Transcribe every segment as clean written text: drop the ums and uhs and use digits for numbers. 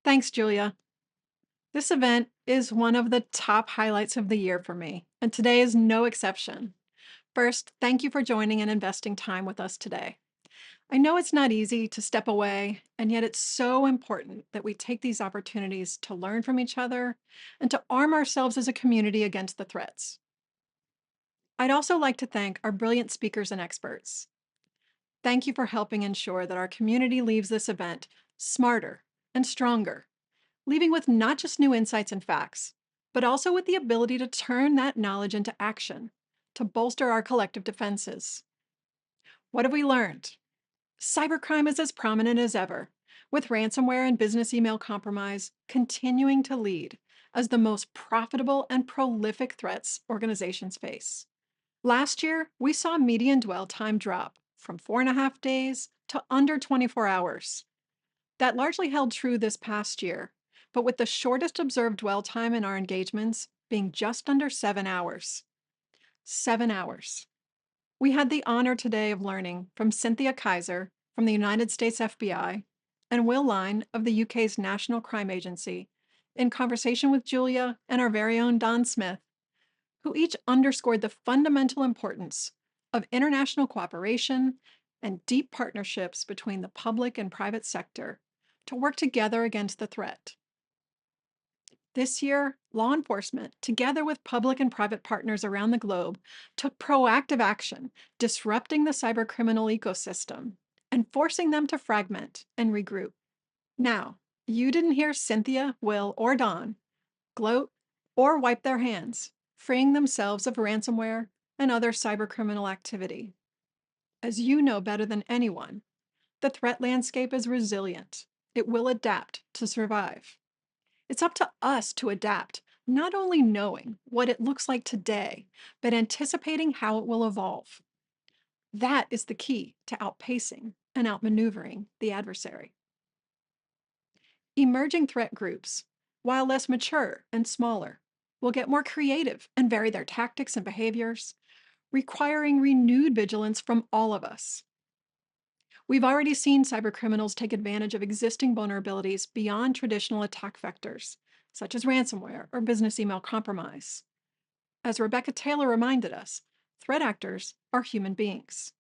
Thanks, Julia. This event is one of the top highlights of the year for me, and today is no exception. First, thank you for joining and investing time with us today. I know it's not easy to step away, and yet it's so important that we take these opportunities to learn from each other and to arm ourselves as a community against the threats. I'd also like to thank our brilliant speakers and experts. Thank you for helping ensure that our community leaves this event smarter and stronger, leaving with not just new insights and facts, but also with the ability to turn that knowledge into action to bolster our collective defenses. What have we learned? Cybercrime is as prominent as ever, with ransomware and business email compromise continuing to lead as the most profitable and prolific threats organizations face. Last year, we saw median dwell time drop from 4.5 days to under 24 hours. That largely held true this past year, but with the shortest observed dwell time in our engagements being just under 7 hours. 7 hours. We had the honor today of learning from Cynthia Kaiser from the United States FBI and Will Line of the UK's National Crime Agency in conversation with Julia and our very own Don Smith, who each underscored the fundamental importance of international cooperation and deep partnerships between the public and private sector to work together against the threat. This year, law enforcement, together with public and private partners around the globe, took proactive action, disrupting the cybercriminal ecosystem and forcing them to fragment and regroup. Now, you didn't hear Cynthia, Will, or Don gloat or wipe their hands, freeing themselves of ransomware and other cybercriminal activity. As you know better than anyone, the threat landscape is resilient. It will adapt to survive. It's up to us to adapt, not only knowing what it looks like today, but anticipating how it will evolve. That is the key to outpacing and outmaneuvering the adversary. Emerging threat groups, while less mature and smaller, will get more creative and vary their tactics and behaviors, requiring renewed vigilance from all of us. We've already seen cybercriminals take advantage of existing vulnerabilities beyond traditional attack vectors, such as ransomware or business email compromise. As Rebecca Taylor reminded us, threat actors are human beings.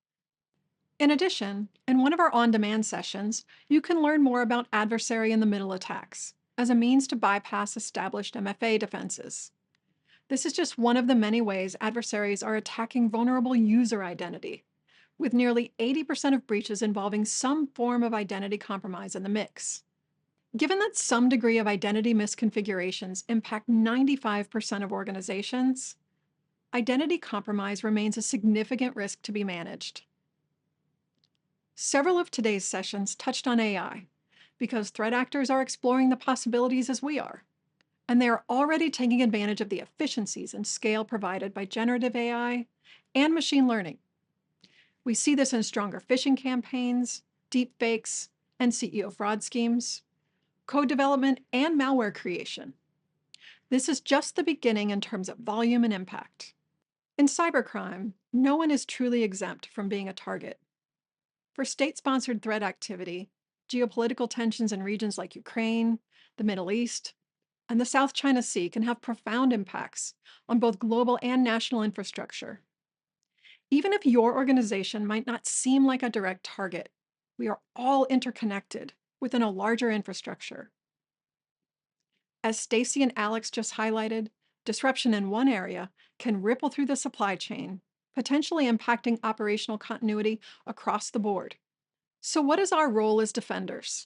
In addition, in one of our on demand sessions, you can learn more about adversary in the middle attacks as a means to bypass established MFA defenses. This is just one of the many ways adversaries are attacking vulnerable user identity, with nearly 80% of breaches involving some form of identity compromise in the mix. Given that some degree of identity misconfigurations impact 95% of organizations, identity compromise remains a significant risk to be managed. Several of today's sessions touched on AI because threat actors are exploring the possibilities as we are, and they are already taking advantage of the efficiencies and scale provided by generative AI and machine learning. We see this in stronger phishing campaigns, deepfakes, and CEO fraud schemes, code development, and malware creation. This is just the beginning in terms of volume and impact. In cybercrime, no one is truly exempt from being a target. For state sponsored threat activity, geopolitical tensions in regions like Ukraine, the Middle East, and the South China Sea can have profound impacts on both global and national infrastructure. Even if your organization might not seem like a direct target, we are all interconnected within a larger infrastructure. As Stacy and Alex just highlighted, disruption in one area can ripple through the supply chain, potentially impacting operational continuity across the board. So, what is our role as defenders?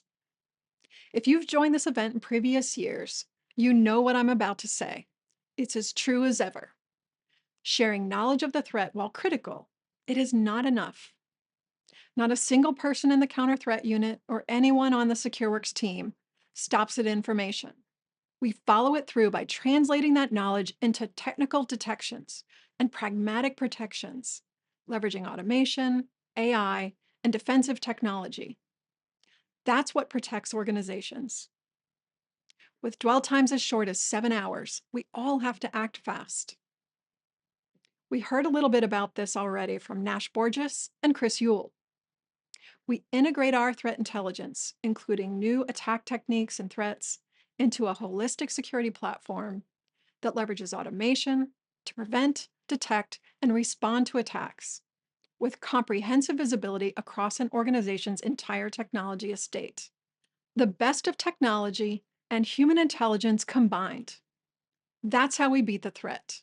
If you've joined this event in previous years, you know what I'm about to say. It's as true as ever. Sharing knowledge of the threat, while critical, it is not enough. Not a single person in the counter threat unit or anyone on the SecureWorks team stops at information. We follow it through by translating that knowledge into technical detections and pragmatic protections, leveraging automation, AI, and defensive technology. That's what protects organizations. With dwell times as short as 7 hours, we all have to act fast. We heard a little bit about this already from Nash Borges and Chris Yule. We integrate our threat intelligence, including new attack techniques and threats, into a holistic security platform that leverages automation to prevent, detect, and respond to attacks, with comprehensive visibility across an organization's entire technology estate. The best of technology and human intelligence combined. That's how we beat the threat.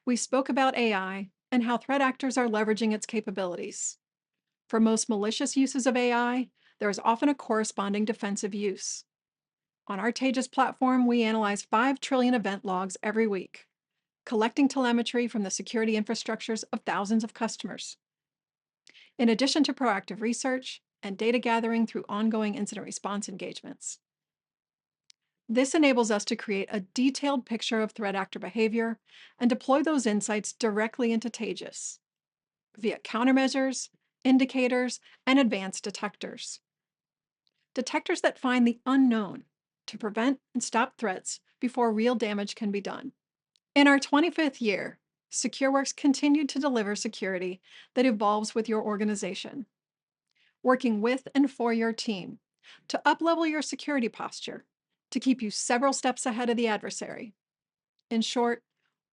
We spoke about AI and how threat actors are leveraging its capabilities. For most malicious uses of AI, there is often a corresponding defensive use. On our Taegis platform, we analyze 5 trillion event logs every week, collecting telemetry from the security infrastructures of thousands of customers. In addition to proactive research and data gathering through ongoing incident response engagements. This enables us to create a detailed picture of threat actor behavior and deploy those insights directly into Taegis via countermeasures, indicators, and advanced detectors. Detectors that find the unknown to prevent and stop threats before real damage can be done. In our 25th year, SecureWorks continued to deliver security that evolves with your organization, working with and for your team to uplevel your security posture to keep you several steps ahead of the adversary. In short,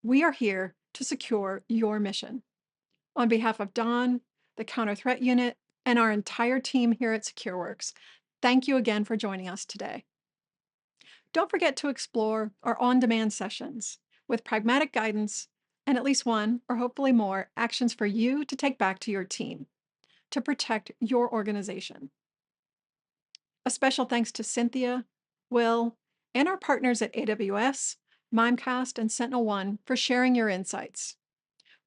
we are here to secure your mission. On behalf of Don, the Counter Threat Unit, and our entire team here at SecureWorks, thank you again for joining us today. Don't forget to explore our on-demand sessions with pragmatic guidance and at least one, or hopefully more, actions for you to take back to your team to protect your organization. A special thanks to Cynthia, Will, and our partners at AWS, Mimecast, and SentinelOne for sharing your insights.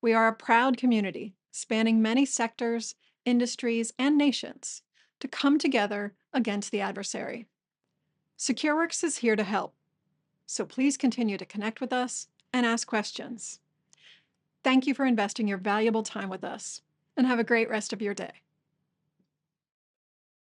We are a proud community spanning many sectors, industries, and nations to come together against the adversary. SecureWorks is here to help, so please continue to connect with us and ask questions. Thank you for investing your valuable time with us, and have a great rest of your day.